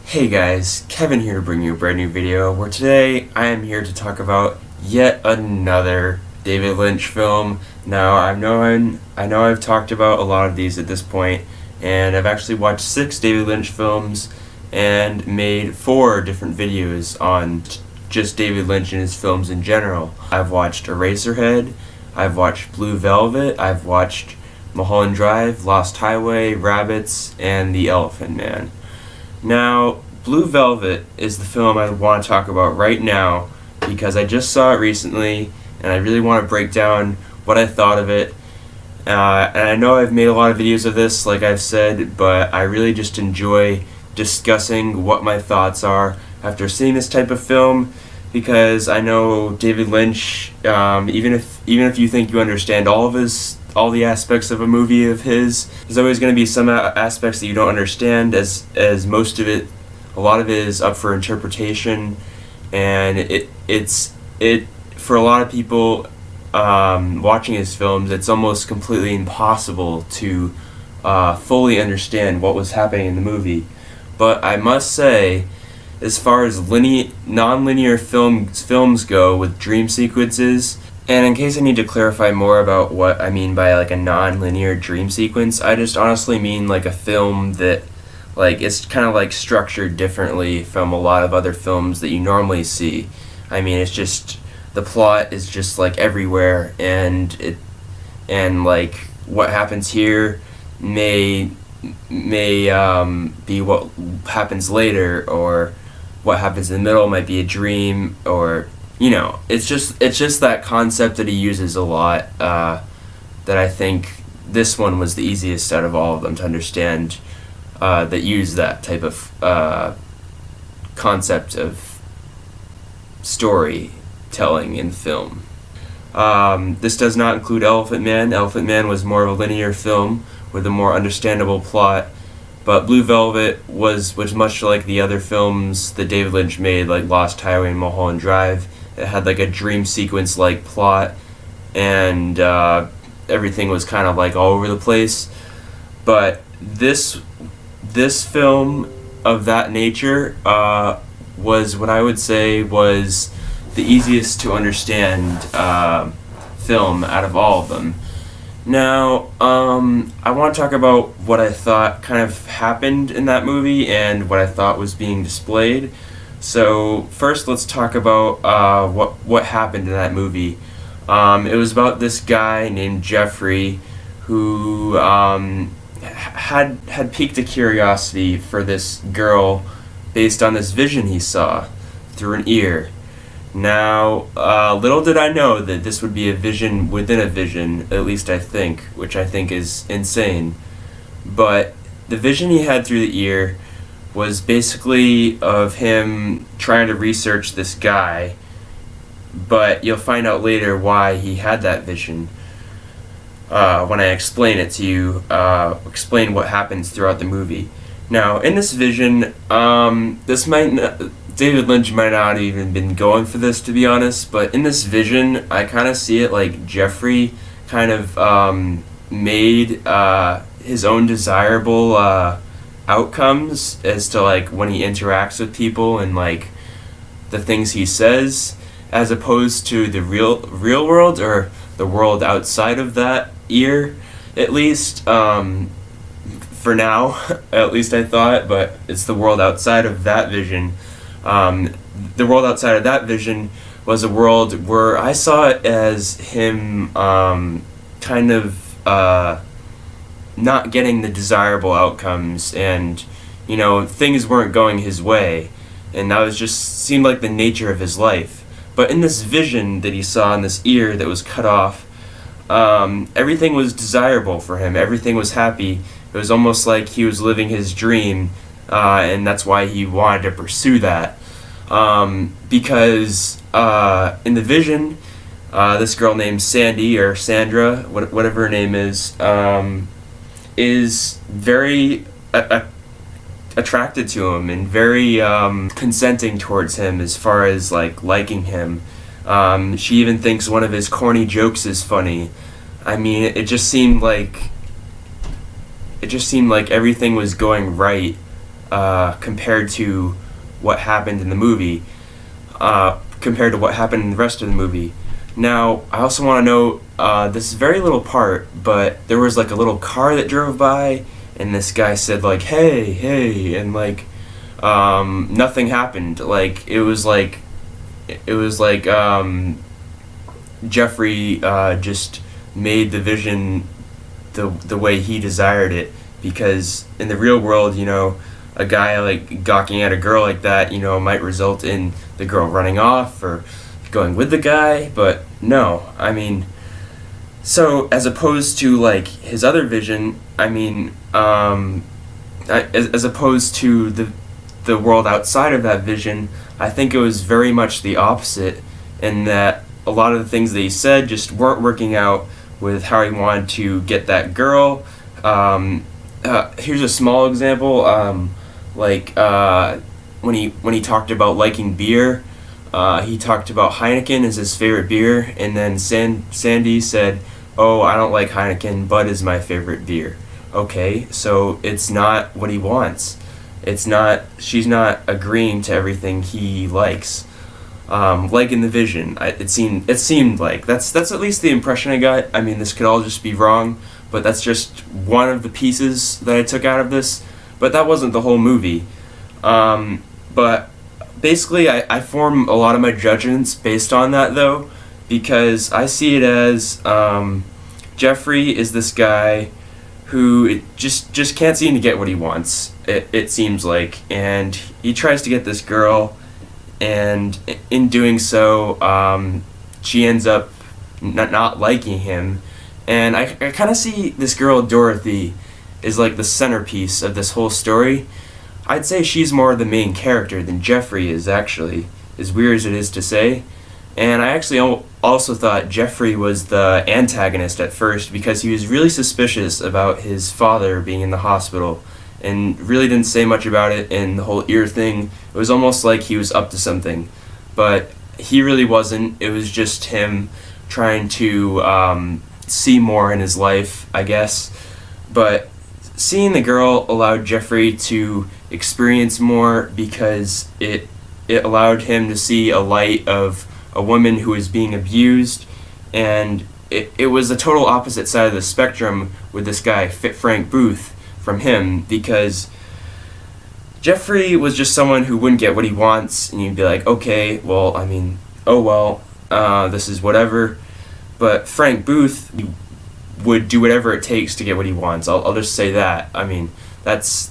Hey guys, Kevin here to bring you a brand new video where today I am here to talk about yet another David Lynch film. Now I know I've talked about a lot of these at this point, and I've actually watched 6 David Lynch films and made 4 different videos on just David Lynch and his films in general. I've watched Eraserhead, I've watched Blue Velvet, I've watched Mulholland Drive, Lost Highway, Rabbits, and The Elephant Man. Now, Blue Velvet is the film I want to talk about right now because I just saw it recently and I really want to break down what I thought of it. And I know I've made a lot of videos of this, like I've said, but I really just enjoy discussing what my thoughts are after seeing this type of film, because I know David Lynch, even if you think you understand all the aspects of a movie of his, there's always going to be some aspects that you don't understand, as a lot of it is up for interpretation, and it for a lot of people watching his films, it's almost completely impossible to fully understand what was happening in the movie. But I must say, as far as non-linear films go with dream sequences, and in case I need to clarify more about what I mean by like a non-linear dream sequence, I just honestly mean like a film that it's kind of like structured differently from a lot of other films that you normally see. I mean, it's just the plot is just like everywhere, and like what happens here may be what happens later, or what happens in the middle might be a dream, or it's just that concept that he uses a lot, that I think this one was the easiest out of all of them to understand, that use that type of concept of storytelling in film. This does not include Elephant Man. Elephant Man was more of a linear film with a more understandable plot, but Blue Velvet was much like the other films that David Lynch made, like Lost Highway and Mulholland Drive. It had like a dream sequence like plot, and everything was kind of like all over the place. But this film of that nature was what I would say was the easiest to understand film out of all of them. Now, I want to talk about what I thought kind of happened in that movie and what I thought was being displayed. So first, let's talk about what happened in that movie. It was about this guy named Jeffrey who had piqued a curiosity for this girl based on this vision he saw through an ear. Now, little did I know that this would be a vision within a vision, at least I think, which I think is insane. But the vision he had through the ear was basically of him trying to research this guy, but you'll find out later why he had that vision when I explain it to you, explain what happens throughout the movie. Now, in this vision, David Lynch might not even been going for this, to be honest, but in this vision, I kind of see it like Jeffrey kind of made his own desirable outcomes as to like when he interacts with people and like the things he says, as opposed to the real world, or the world outside of that ear, at least for now. At least I thought, but it's the world outside of that vision. The world outside of that vision was a world where I saw it as him kind of not getting the desirable outcomes, and things weren't going his way, and that was just seemed like the nature of his life. But in this vision that he saw in this ear that was cut off, everything was desirable for him. Everything was happy. It was almost like he was living his dream, and that's why he wanted to pursue that. Because in the vision, this girl named Sandy, or Sandra, whatever her name is very attracted to him and very consenting towards him as far as liking him. She even thinks one of his corny jokes is funny. I mean, it just seemed like everything was going right compared to what happened in the movie, compared to what happened in the rest of the movie. Now, I also want to note, this is very little part, but there was like a little car that drove by, and this guy said like, "Hey, hey," and like, nothing happened. Like it was like Jeffrey just made the vision the way he desired it, because in the real world, a guy like gawking at a girl like that, might result in the girl running off or going with the guy, but no, so as opposed to like his other vision, as opposed to the world outside of that vision, I think it was very much the opposite, in that a lot of the things that he said just weren't working out with how he wanted to get that girl. Here's a small example. When he talked about liking beer, he talked about Heineken as his favorite beer, and then Sandy said, "Oh, I don't like Heineken. Bud is my favorite beer." Okay, so it's not what he wants. She's not agreeing to everything he likes. Like in the vision, it seemed like that's at least the impression I got. This could all just be wrong, but that's just one of the pieces that I took out of this. But that wasn't the whole movie. But basically, I form a lot of my judgments based on that, though, because I see it as Jeffrey is this guy who just can't seem to get what he wants. It seems like, and he tries to get this girl, and in doing so, she ends up not liking him. And I kind of see this girl Dorothy is like the centerpiece of this whole story. I'd say she's more the main character than Jeffrey is, actually, as weird as it is to say. And I actually also thought Jeffrey was the antagonist at first, because he was really suspicious about his father being in the hospital and really didn't say much about it, and the whole ear thing. It was almost like he was up to something, but he really wasn't. It was just him trying to see more in his life, I guess. But seeing the girl allowed Jeffrey to experience more, because it allowed him to see a light of a woman who was being abused, and it was the total opposite side of the spectrum with this guy, Frank Booth, from him, because Jeffrey was just someone who wouldn't get what he wants, and you'd be like, okay, well, oh well, this is whatever. But Frank Booth would do whatever it takes to get what he wants. I'll just say that. That's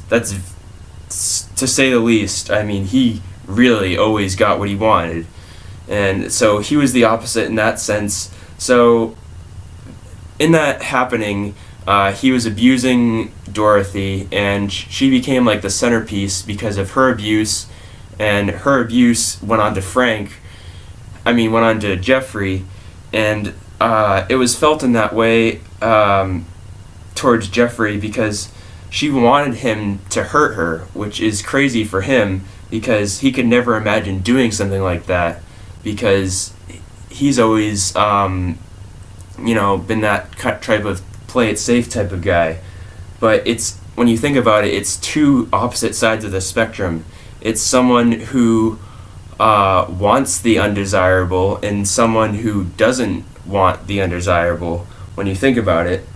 to say the least. He really always got what he wanted. And so he was the opposite in that sense. So in that happening, he was abusing Dorothy, and she became like the centerpiece because of her abuse, and her abuse went on to went on to Jeffrey, and it was felt in that way towards Jeffrey, because she wanted him to hurt her, which is crazy for him, because he could never imagine doing something like that, because he's always been that type of play it safe type of guy. But it's, when you think about it, it's two opposite sides of the spectrum. It's someone who wants the undesirable, and someone who doesn't want the undesirable, when you think about it.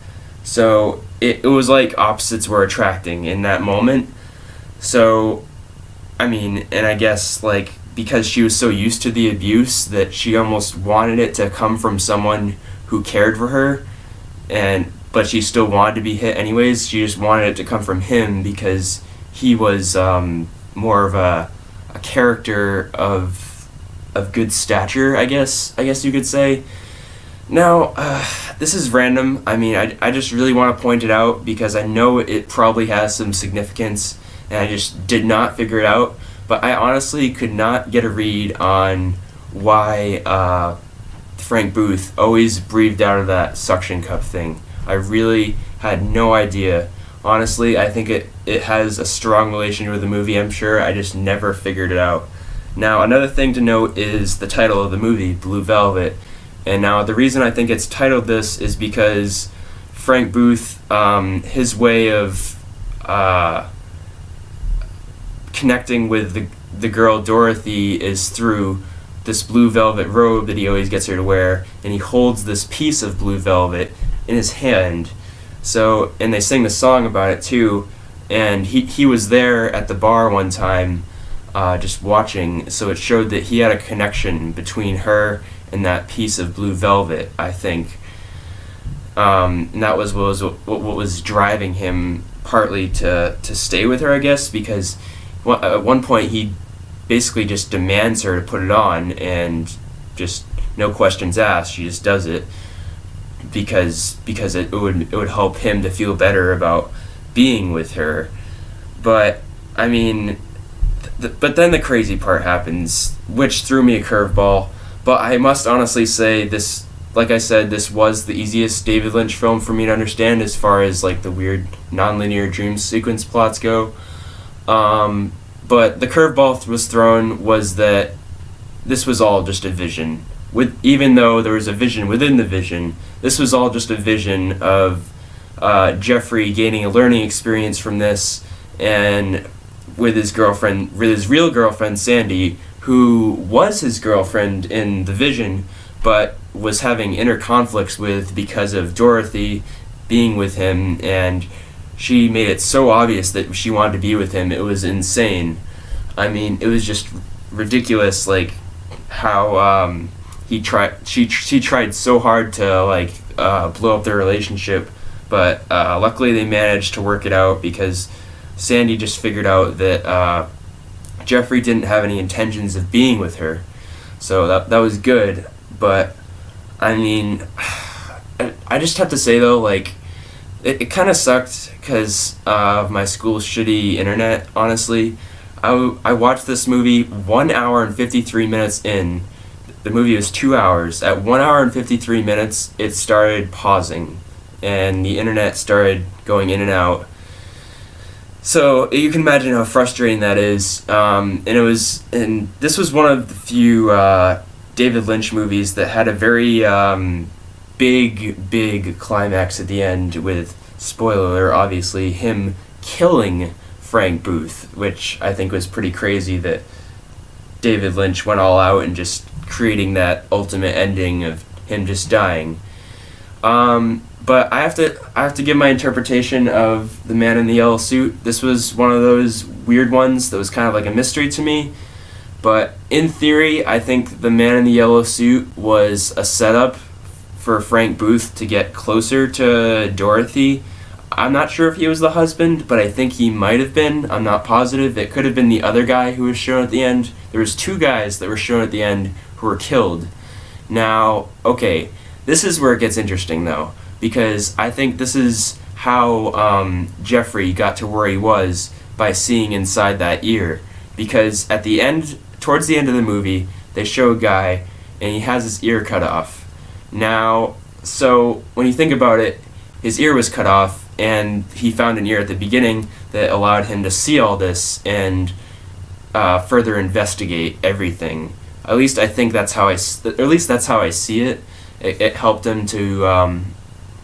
So it was like opposites were attracting in that moment. So and I guess like because she was so used to the abuse that she almost wanted it to come from someone who cared for her, but she still wanted to be hit anyways. She just wanted it to come from him, because he was more of a character of good stature, I guess you could say. Now, this is random. I just really want to point it out, because I know it probably has some significance, and I just did not figure it out. But I honestly could not get a read on why Frank Booth always breathed out of that suction cup thing. I really had no idea. Honestly, I think it has a strong relation with the movie, I'm sure. I just never figured it out. Now, another thing to note is the title of the movie, Blue Velvet. And now the reason I think it's titled this is because Frank Booth, his way of connecting with the girl Dorothy is through this blue velvet robe that he always gets her to wear, and he holds this piece of blue velvet in his hand. So, and they sing the song about it too, and he was there at the bar one time, just watching, so it showed that he had a connection between her and that piece of blue velvet, I think. And that was what was driving him partly to stay with her, I guess, because at one point he basically just demands her to put it on, and just no questions asked, she just does it because it would help him to feel better about being with her. But I mean, but then the crazy part happens, which threw me a curveball. But I must honestly say, this, like I said, this was the easiest David Lynch film for me to understand as far as like the weird non-linear dream sequence plots go. But the curveball was thrown was that this was all just a vision. Even though there was a vision within the vision, this was all just a vision of Jeffrey gaining a learning experience from this, and with his real girlfriend Sandy, who was his girlfriend in the vision, but was having inner conflicts with because of Dorothy being with him, and she made it so obvious that she wanted to be with him. It was insane. I mean, it was just ridiculous, like how she tried so hard to like blow up their relationship, but luckily they managed to work it out because Sandy just figured out that Jeffrey didn't have any intentions of being with her, so that was good. But I mean, I just have to say though, like it kind of sucked because of my school's shitty internet. Honestly, I watched this movie 1 hour and 53 minutes in. The movie was 2 hours. At 1 hour and 53 minutes, it started pausing, and the internet started going in and out. So you can imagine how frustrating that is. And this was one of the few David Lynch movies that had a very big climax at the end with, spoiler, obviously, him killing Frank Booth, which I think was pretty crazy that David Lynch went all out and just creating that ultimate ending of him just dying. But I have to give my interpretation of the man in the yellow suit. This was one of those weird ones that was kind of like a mystery to me. But in theory, I think the man in the yellow suit was a setup for Frank Booth to get closer to Dorothy. I'm not sure if he was the husband, but I think he might have been. I'm not positive. It could have been the other guy who was shown at the end. There was 2 guys that were shown at the end who were killed. Now, okay, this is where it gets interesting though, because I think this is how Jeffrey got to where he was, by seeing inside that ear. Because at the end, towards the end of the movie, they show a guy and he has his ear cut off. Now, so when you think about it, his ear was cut off, and he found an ear at the beginning that allowed him to see all this and further investigate everything. At least I think that's how that's how I see it. It helped him to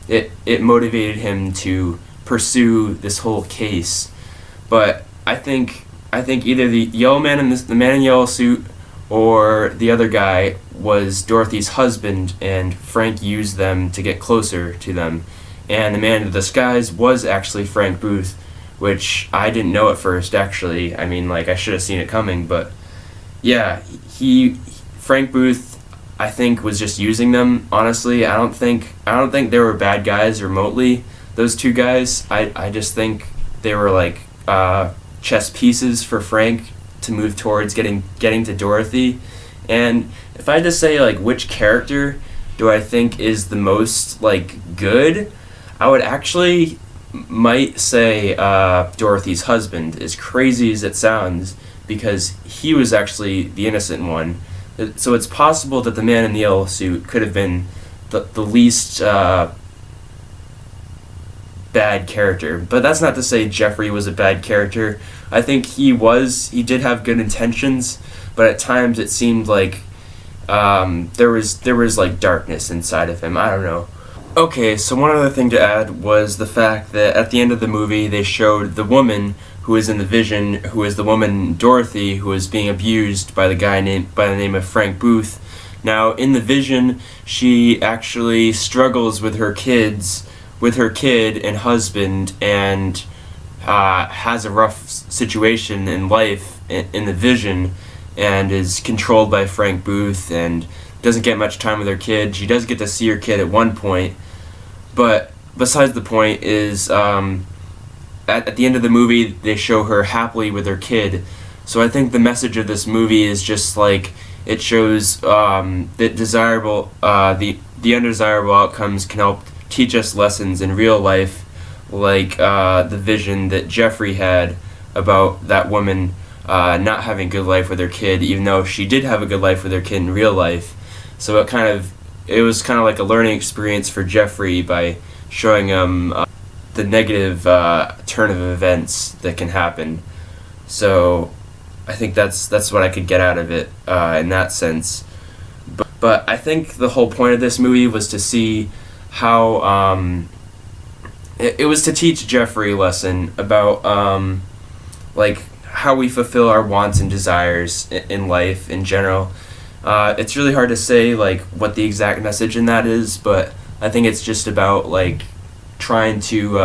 it motivated him to pursue this whole case. But I think either the yellow man in the man in yellow suit or the other guy was Dorothy's husband, and Frank used them to get closer to them. And the man in disguise was actually Frank Booth, which I didn't know at first, actually. I mean, like, I should have seen it coming, but yeah, Frank Booth, I think, was just using them, honestly. I don't think they were bad guys remotely, those 2 guys. I just think they were like chess pieces for Frank to move towards getting to Dorothy. And if I had to say, like, which character do I think is the most, like, good, I would actually might say Dorothy's husband, as crazy as it sounds, because he was actually the innocent one. So it's possible that the man in the yellow suit could have been the least bad character. But that's not to say Jeffrey was a bad character. I think he did have good intentions, but at times it seemed like there was like darkness inside of him. I don't know. Okay, so one other thing to add was the fact that at the end of the movie they showed the woman who is in the vision, who is the woman Dorothy, who is being abused by the guy by the name of Frank Booth. Now, in the vision, she actually struggles with her kid and husband, and has a rough situation in life in the vision, and is controlled by Frank Booth, and doesn't get much time with her kid. She does get to see her kid at one point, but besides the point is, at the end of the movie, they show her happily with her kid. So I think the message of this movie is just like, it shows that the undesirable outcomes can help teach us lessons in real life, like the vision that Jeffrey had about that woman not having a good life with her kid, even though she did have a good life with her kid in real life. So it was kind of like a learning experience for Jeffrey by showing him the negative turn of events that can happen. So I think that's what I could get out of it in that sense. But I think the whole point of this movie was to see how it was to teach Jeffrey a lesson about like how we fulfill our wants and desires in life in general. It's really hard to say like what the exact message in that is, but I think it's just about like trying to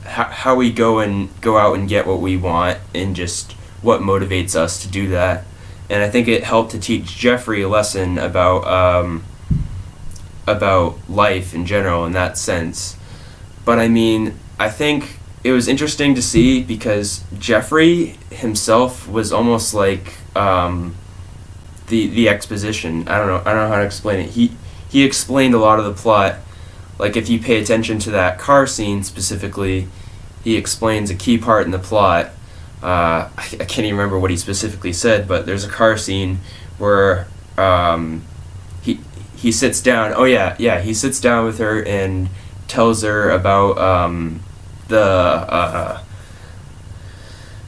how we go out and get what we want, and just what motivates us to do that. And I think it helped to teach Jeffrey a lesson about life in general in that sense. But I mean, I think it was interesting to see because Jeffrey himself was almost like the exposition. I don't know how to explain it. He explained a lot of the plot. Like if you pay attention to that car scene specifically, he explains a key part in the plot. I can't even remember what he specifically said, but there's a car scene where he sits down. Oh yeah, he sits down with her and tells her about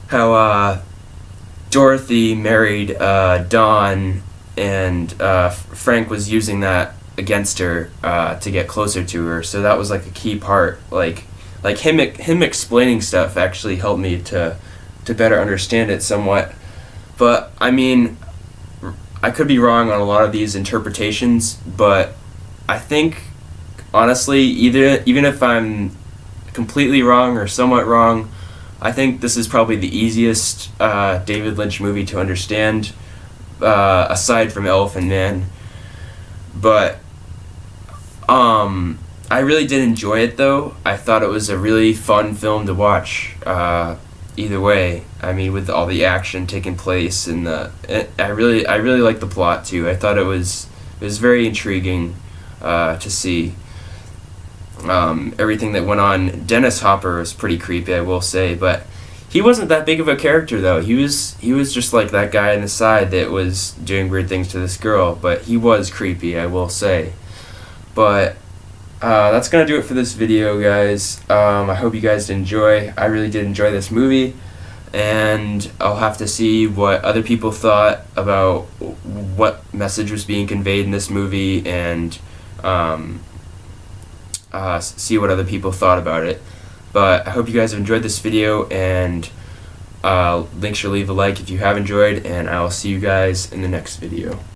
how Dorothy married Don, and Frank was using that against her to get closer to her. So that was like a key part. Like him explaining stuff actually helped me to better understand it somewhat. But I mean, I could be wrong on a lot of these interpretations, but I think honestly, even if I'm completely wrong or somewhat wrong, I think this is probably the easiest David Lynch movie to understand, aside from Elephant Man. But I really did enjoy it though. I thought it was a really fun film to watch. Either way, I mean, with all the action taking place, and I really liked the plot too. I thought it was very intriguing to see. Everything that went on. Dennis Hopper was pretty creepy, I will say, but he wasn't that big of a character though. He was just like that guy on the side that was doing weird things to this girl, but he was creepy, I will say. But that's gonna do it for this video, guys. I hope you guys did enjoy. I really did enjoy this movie, and I'll have to see what other people thought about what message was being conveyed in this movie, and see what other people thought about it. But I hope you guys have enjoyed this video, and make sure to leave a like if you have enjoyed, and I'll see you guys in the next video.